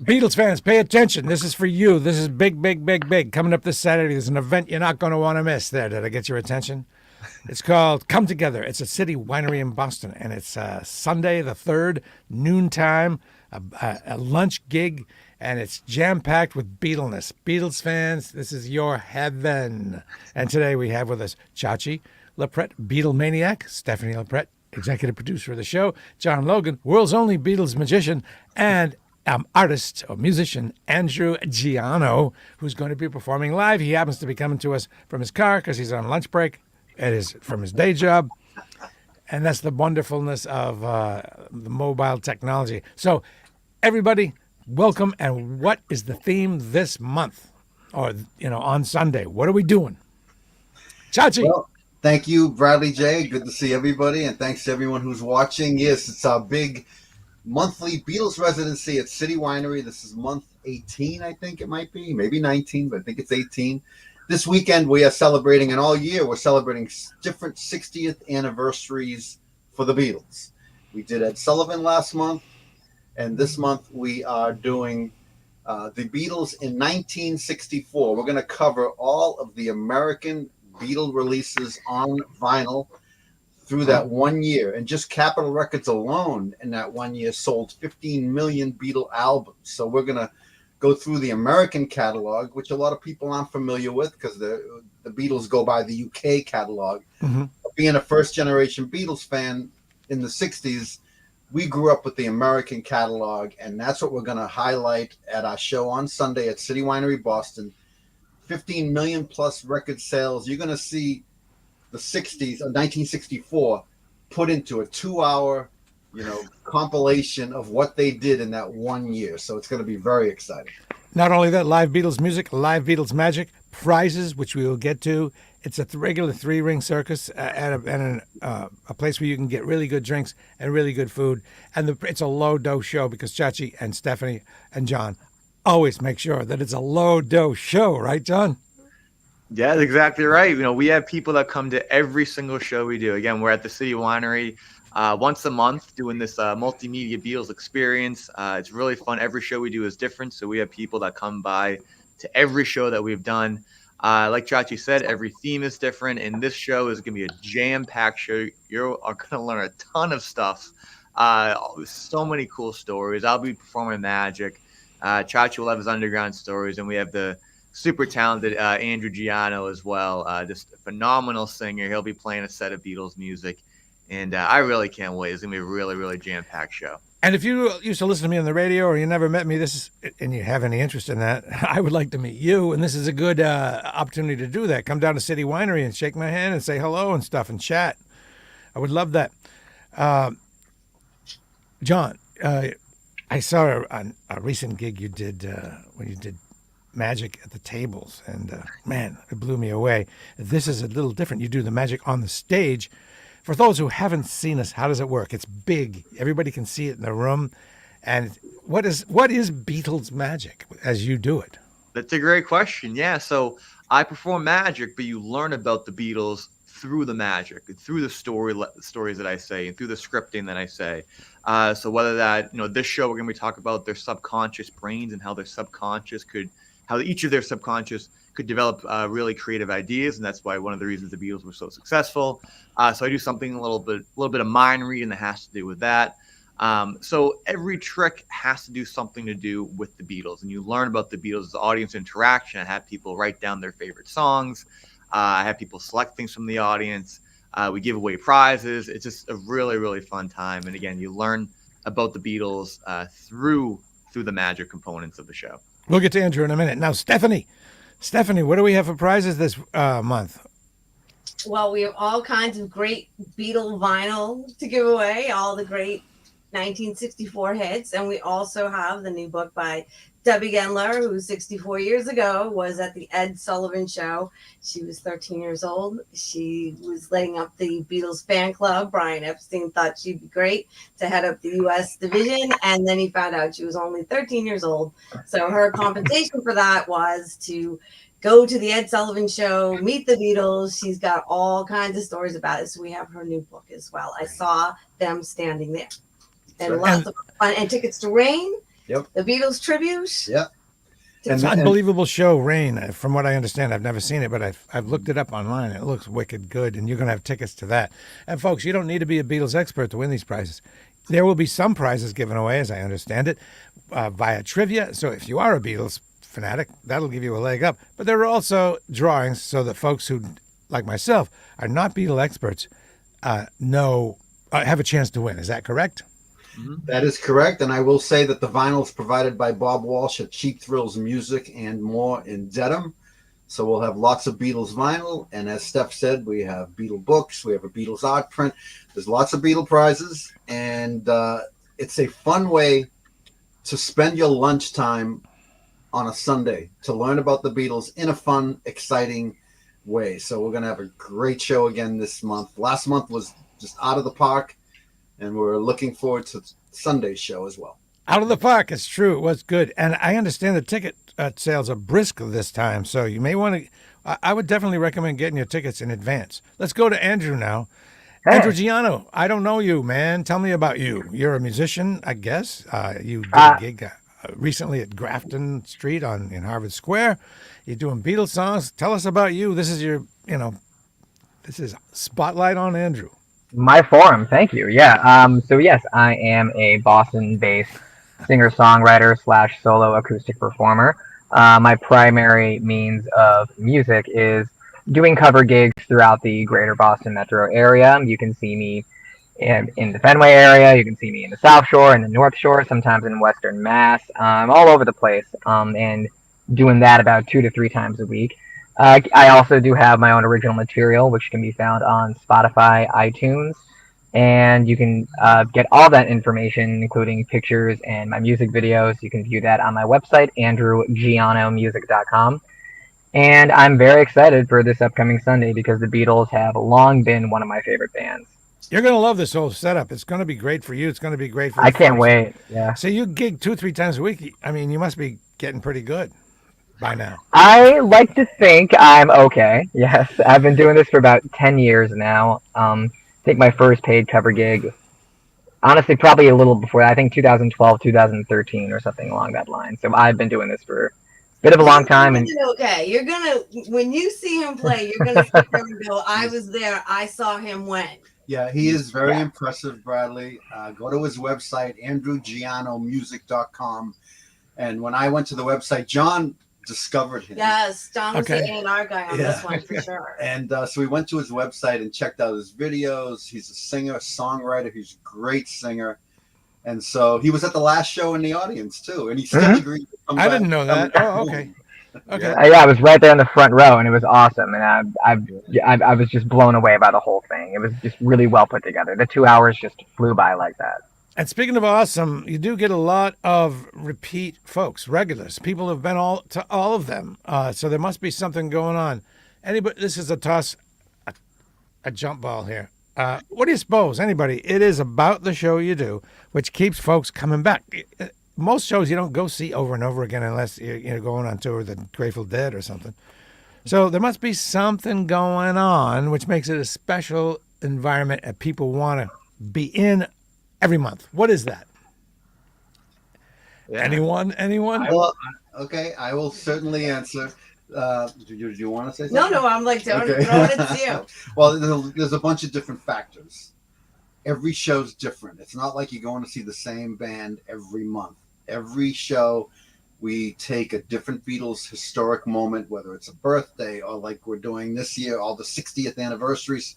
Beatles fans, pay attention. This is for you. This is big, big, big, big. Coming up this Saturday, there's an event you're not going to want to miss. There, did I get your attention? It's called Come Together. It's a City Winery in Boston, and it's Sunday the 3rd, noontime, a lunch gig, and it's jam-packed with Beatleness. Beatles fans, this is your heaven. And today we have with us Chachi Loprete, Beatlemaniac, Stephanie Loprete, executive producer of the show, John Logan, world's only Beatles magician, and artist or musician Andrew Geano, who's going to be performing live. He happens to be coming to us from his car because he's on lunch break. It is from his day job. And that's the wonderfulness of the mobile technology. So, everybody, welcome. And what is the theme this month? Or, on Sunday? What are we doing? Chachi. Well, thank you, Bradley J. Good to see everybody. And thanks to everyone who's watching. Yes, it's our big monthly Beatles residency at City Winery. This is month 18, I think it might be. Maybe 19, but I think it's 18. This weekend we are celebrating, and all year we're celebrating different 60th anniversaries for the Beatles. We did Ed Sullivan last month, and this month we are doing the Beatles in 1964. We're going to cover all of the American Beatle releases on vinyl through that 1 year. And just Capitol Records alone in that 1 year sold 15 million Beatle albums. So we're going to go through the American catalog, which a lot of people aren't familiar with because the Beatles go by the UK catalog. Mm-hmm. Being a first-generation Beatles fan in the 60s, we grew up with the American catalog, and that's what we're going to highlight at our show on Sunday at City Winery, Boston. 15 million plus record sales. You're going to see the 60s, 1964, put into a 2-hour, compilation of what they did in that 1 year. So it's going to be very exciting. Not only that, live Beatles music, live Beatles magic, prizes, which we will get to. It's a regular 3-ring circus at a place where you can get really good drinks and really good food. And it's a low-dose show because Chachi and Stephanie and John always make sure that it's a low-dose show. Right, John? Yeah, that's exactly right. We have people that come to every single show we do. Again, we're at the City Winery once a month doing this multimedia Beatles experience. It's really fun. Every show we do is different. So we have people that come by to every show that we've done. Like Chachi said, every theme is different. And this show is going to be a jam-packed show. You are going to learn a ton of stuff. So many cool stories. I'll be performing magic. Chachi will have his underground stories. And we have the super talented Andrew Geano as well. Just a phenomenal singer. He'll be playing a set of Beatles music. And I really can't wait. It's going to be a really, really jam-packed show. And if you used to listen to me on the radio or you never met me, and you have any interest in that, I would like to meet you. And this is a good opportunity to do that. Come down to City Winery and shake my hand and say hello and stuff and chat. I would love that. John, I saw a recent gig you did when you did magic at the tables, and man, it blew me away. This is a little different. You do the magic on the stage. For those who haven't seen us, how does it work? It's big. Everybody can see it in the room. And what is Beatles magic as you do it? That's a great question. Yeah, so I perform magic, but you learn about the Beatles through the magic, through the stories that I say, and through the scripting that I say. So whether that, this show we're going to be talking about their subconscious brains and how each of their subconscious could develop really creative ideas, and that's why one of the reasons the Beatles were so successful. So I do something a little bit of mind reading that has to do with that. So every trick has to do something to do with the Beatles, and you learn about the Beatles as audience interaction. I have people write down their favorite songs. I have people select things from the audience. We give away prizes. It's just a really, really fun time. And again, you learn about the Beatles through the magic components of the show. We'll get to Andrew in a minute. Now, Stephanie, what do we have for prizes this month? Well, we have all kinds of great Beatle vinyl to give away, all the great 1964 hits. And we also have the new book by Debbie Gendler, who 64 years ago was at the Ed Sullivan Show. She was 13 years old. She was letting up the Beatles fan club. Brian Epstein thought she'd be great to head up the U.S. division, and then he found out she was only 13 years old. So her compensation for that was to go to the Ed Sullivan Show, meet the Beatles. She's got all kinds of stories about it. So we have her new book as well. I saw them standing there. And lots of fun. And tickets to Rain Yep. The Beatles tribute. Yep. It's an unbelievable show, Rain. From what I understand, I've never seen it, but I've looked it up online. It looks wicked good, and you're going to have tickets to that. And folks, you don't need to be a Beatles expert to win these prizes. There will be some prizes given away, as I understand it, via trivia. So if you are a Beatles fanatic, that'll give you a leg up. But there are also drawings so that folks who, like myself, are not Beatle experts, have a chance to win. Is that correct? That is correct, and I will say that the vinyl is provided by Bob Walsh at Cheap Thrills Music and More in Dedham. So we'll have lots of Beatles vinyl, and as Steph said, we have Beatle books, we have a Beatles art print. There's lots of Beatle prizes, and it's a fun way to spend your lunchtime on a Sunday to learn about the Beatles in a fun, exciting way. So we're going to have a great show again this month. Last month was just out of the park, and we're looking forward to Sunday's show as well. Out of the park, it's true. It was good. And I understand the ticket sales are brisk this time, so you may want to, I would definitely recommend getting your tickets in advance. Let's go to Andrew now. Hey. Andrew Geano, I don't know you, man. Tell me about you. You're a musician, I guess. You did a gig recently at Grafton Street in Harvard Square. You're doing Beatles songs. Tell us about you. This is this is Spotlight on Andrew. My forum, thank you. Yeah. So yes, I am a Boston-based singer-songwriter / solo acoustic performer. My primary means of music is doing cover gigs throughout the greater Boston metro area. You can see me in the Fenway area. You can see me in the South Shore and the North Shore, sometimes in Western Mass. All over the place, and doing that about 2 to 3 times a week. I also do have my own original material, which can be found on Spotify, iTunes, and you can get all that information, including pictures and my music videos. You can view that on my website, andrewgeanomusic.com. And I'm very excited for this upcoming Sunday because the Beatles have long been one of my favorite bands. You're going to love this whole setup. It's going to be great for you. It's going to be great for I can't wait. Yeah. So you gig 2-3 times a week. I mean, you must be getting pretty good by now. I like to think I'm okay. Yes, I've been doing this for about 10 years now. I think my first paid cover gig, honestly, probably a little before that. I think 2012, 2013 or something along that line. So I've been doing this for a bit of a long time. And okay, you're gonna, when you see him play, you're gonna sit there and go, I was there, I saw him when. Yeah, he is very impressive, Bradley. Go to his website, andrewgeanomusic.com. And when I went to the website, John discovered him. Yes, John was the A&R guy on this one for sure. And so we went to his website and checked out his videos. He's a singer, songwriter. He's a great singer. And so he was at the last show in the audience too. And he still agreed to come I back. didn't know that. Oh, okay. Okay. Yeah, I was right there in the front row, and it was awesome. And I was just blown away by the whole thing. It was just really well put together. The 2 hours just flew by like that. And speaking of awesome, you do get a lot of repeat folks, regulars. People have been to all of them. So there must be something going on. Anybody? This is a toss, a jump ball here. What do you suppose? Anybody? It is about the show you do, which keeps folks coming back. Most shows you don't go see over and over again unless you're going on tour with the Grateful Dead or something. So there must be something going on, which makes it a special environment that people want to be in every month. What is that? Yeah. Anyone? I will certainly answer. Do you want to say something? No, I'm like, don't throw it at you. Well, there's a bunch of different factors. Every show's different. It's not like you're going to see the same band every month. Every show, we take a different Beatles historic moment, whether it's a birthday or like we're doing this year, all the 60th anniversaries.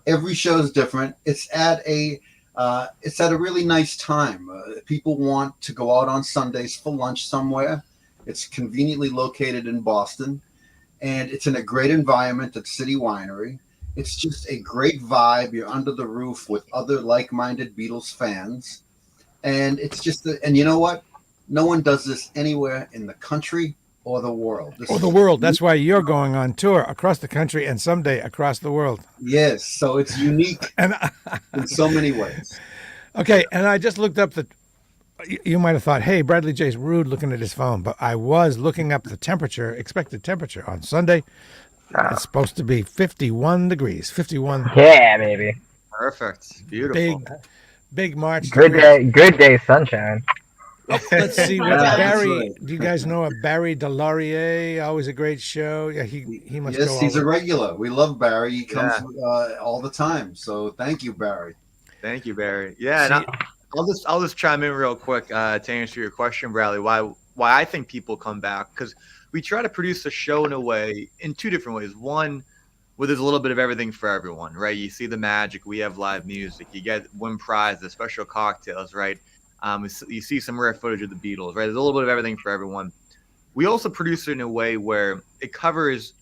Every show is different. It's at a really nice time. People want to go out on Sundays for lunch somewhere. It's conveniently located in Boston, and it's in a great environment at City Winery. It's just a great vibe. You're under the roof with other like-minded Beatles fans. And it's just, and you know what? No one does this anywhere in the country or the world. That's why you're going on tour across the country and someday across the world. Yes. So it's unique in so many ways. Okay. And I just looked up you might have thought, hey, Bradley J's rude looking at his phone, but I was looking up the expected temperature on Sunday. It's supposed to be 51 degrees. 51. Yeah, baby. Perfect. Beautiful. Big March. Good day, sunshine. Oh, let's see what Yeah, that's Barry. right. Do you guys know a Barry Delaurier? Always a great show. Yeah, he must Yes, go all he's a the. regular. We love Barry. He comes Yeah. all the time. So thank you, Barry. Thank you, Barry. Yeah, and See, I'll just chime in real quick to answer your question, Bradley. Why I think people come back, because we try to produce a show in a way, in two different ways. One, where there's a little bit of everything for everyone, right? You see the magic, we have live music, you get win prizes, special cocktails, right? You see some rare footage of the Beatles, right? There's a little bit of everything for everyone. We also produce it in a way where it covers,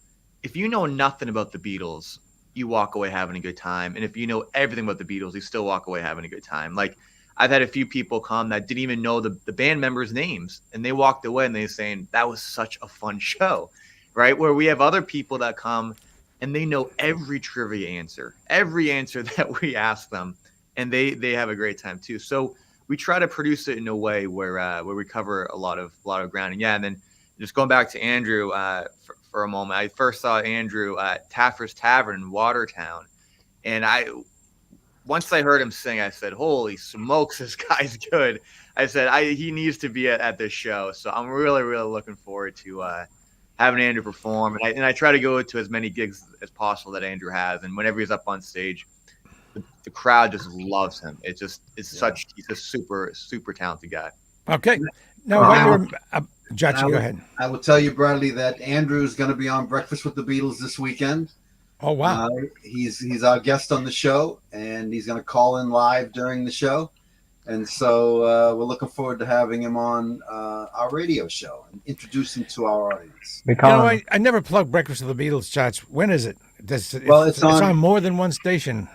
if you know nothing about the Beatles, you walk away having a good time. And if you know everything about the Beatles, you still walk away having a good time. Like, I've had a few people come that didn't even know the band members' names, and they walked away and they saying that was such a fun show, right? Where we have other people that come and they know every trivia answer, every answer that we ask them, and they have a great time too. So we try to produce it in a way where we cover a lot of ground. And yeah, and then just going back to Andrew for a moment, I first saw Andrew at Taffer's Tavern in Watertown, and once I heard him sing, I said, "Holy smokes, this guy's good!" I said, "He needs to be at this show." So I'm really, really looking forward to having Andrew perform, and I try to go to as many gigs as possible that Andrew has. And whenever he's up on stage, the crowd just loves him. He's a super, super talented guy. okay. Now, Chachi, go ahead. I will tell you, Bradley, that Andrew is going to be on Breakfast with the Beatles this weekend. Oh wow. He's our guest on the show, and he's going to call in live during the show. And so we're looking forward to having him on our radio show and introduce him to our audience. I never plugged Breakfast with the Beatles, Chach. When is it? It's on more than one station.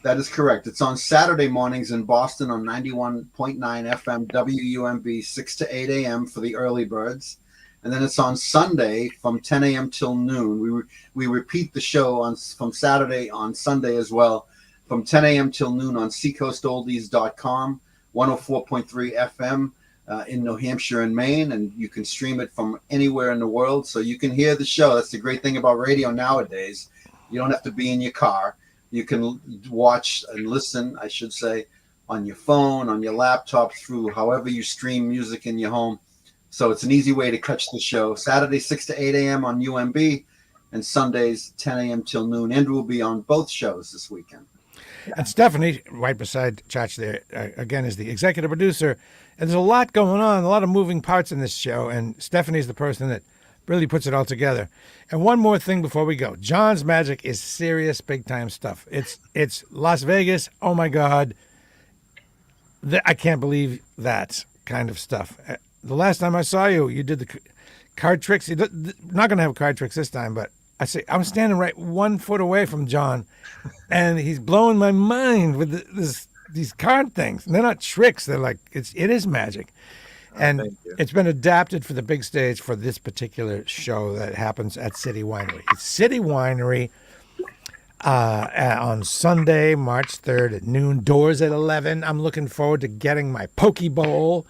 That is correct. It's on Saturday mornings in Boston on 91.9 FM WUMB, 6 to 8 a.m. for the early birds. And then it's on Sunday from 10 a.m. till noon. We repeat the show from Saturday on Sunday as well, from 10 a.m. till noon on seacoastoldies.com, 104.3 FM in New Hampshire and Maine. And you can stream it from anywhere in the world, so you can hear the show. That's the great thing about radio nowadays. You don't have to be in your car. You can watch and listen, I should say, on your phone, on your laptop, through however you stream music in your home. So it's an easy way to catch the show. Saturday, 6 to 8 a.m. on UMB, and Sundays, 10 a.m. till noon. Andrew will be on both shows this weekend. And Stephanie, right beside Chach there, again, is the executive producer. And there's a lot going on, a lot of moving parts in this show. And Stephanie's the person that really puts it all together. And one more thing before we go. John's Magic is serious, big-time stuff. It's Las Vegas. Oh, my God. I can't believe that kind of stuff. The last time I saw you, you did the card tricks. You're not going to have card tricks this time, but I'm standing right 1 foot away from John, and he's blowing my mind with these card things. And they're not tricks. They're like, it is magic. And it's been adapted for the big stage for this particular show that happens at City Winery. It's City Winery on Sunday, March 3rd at noon. Doors at 11. I'm looking forward to getting my poke bowl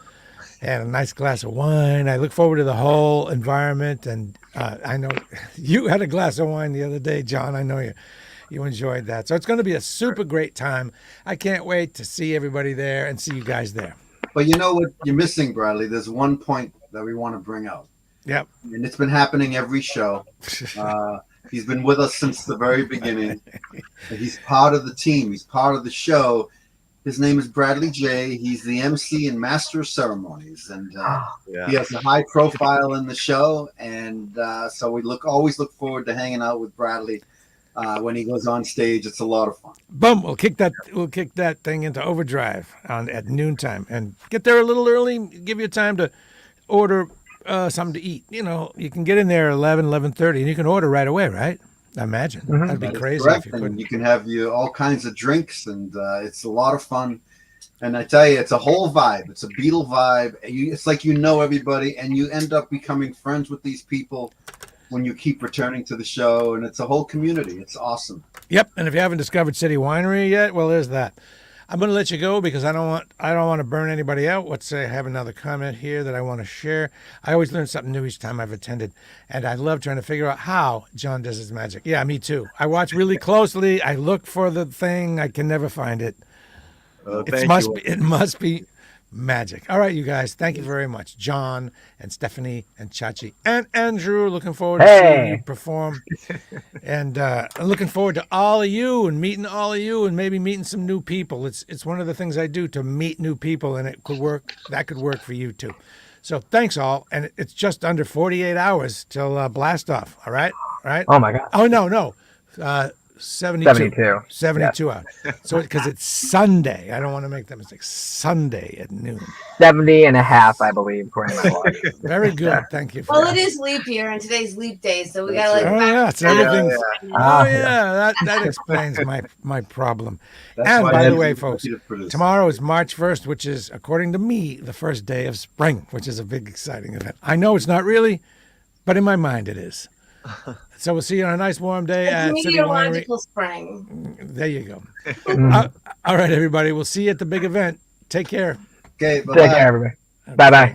and a nice glass of wine. I look forward to the whole environment. And I know you had a glass of wine the other day, John. I know you enjoyed that. So it's going to be a super great time. I can't wait to see everybody there and see you guys there. But you know what you're missing, Bradley? There's one point that we want to bring out. Yep. And it's been happening every show. He's been with us since the very beginning. He's part of the team. He's part of the show. His name is Bradley J. He's the MC and Master of Ceremonies. And he has a high profile in the show. And so we always look forward to hanging out with Bradley. When he goes on stage, it's a lot of fun. Boom! We'll kick that thing into overdrive at noontime, and get there a little early. Give you time to order something to eat. You know, you can get in there at 11:30, and you can order right away, right? I imagine that'd be crazy if you couldn't. You can have all kinds of drinks, and it's a lot of fun. And I tell you, it's a whole vibe. It's a Beatle vibe. It's like you know everybody, and you end up becoming friends with these people when you keep returning to the show, and it's a whole community. It's awesome. Yep. And if you haven't discovered City Winery yet, well, there's that. I'm going to let you go because I don't want to burn anybody out. I have another comment here that I want to share. I always learn something new each time I've attended, and I love trying to figure out how John does his magic. Yeah, me too. I watch really closely. I look for the thing. I can never find it. It must be magic. All right, you guys. Thank you very much. John and Stephanie and Chachi and Andrew. Looking forward to seeing you perform. And I'm looking forward to all of you and meeting all of you and maybe meeting some new people. It's one of the things I do to meet new people, and it could work. That could work for you too. So thanks all. And it's just under 48 hours till blast off. All right? All right? Oh my God. Oh, no. 72. 72 yes. hours. So, because it's Sunday. I don't want to make that mistake. Sunday at noon. 70 and a half, I believe, according to my watch. Very good. Thank you for Well, that. it is leap year, and today's leap day, so we That's gotta like. Oh, yeah. So Yeah, everything's. yeah. Oh, yeah. That explains my problem. That's And why by I the way, have folks, to produce. tomorrow is March 1st, which is, according to me, the first day of spring, which is a big, exciting event. I know it's not really, but in my mind it is. So we'll see you on a nice warm day It's at City Winery. meteorological spring. There you go. Mm. All right, everybody. We'll see you at the big event. Take care. Okay, Take bye-bye. care, everybody. Bye bye.